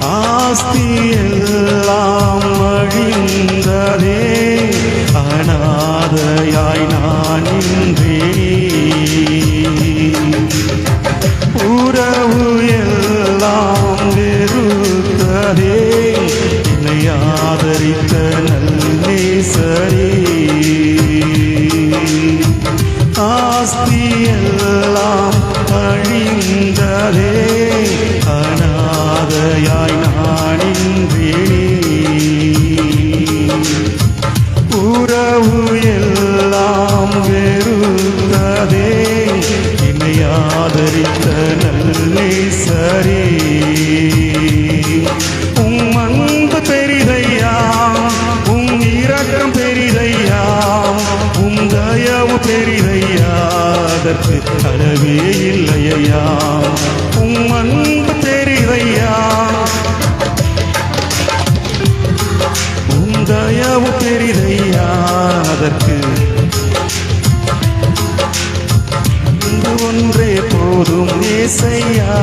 ஆஸ்தி எல்லாம் அழிந்ததே, அநாதையாய் நான் நின்றேன். உறவு எல்லாம் வெறுத்ததே, என்னை ஆதரித்த நல்லேசரே. ஆஸ்தி எல்லாம் அழிந்ததே, அநாதையாய் நான் நின்றேன். உறவு எல்லாம் வெறுத்ததே, என்னை ஆதரித்த நல்லேசரே. உம் அன்பு பெரிதையா, உம் இரக்கம் பெரிதையா, உம் தயவு பெரிதையா, அதற்கு அளவே இல்லையா. உம் அன்பு பெரிதையா, உம் தயவு பெரிதையா, அதற்கு ஒன்றே போதும் ஏசையா.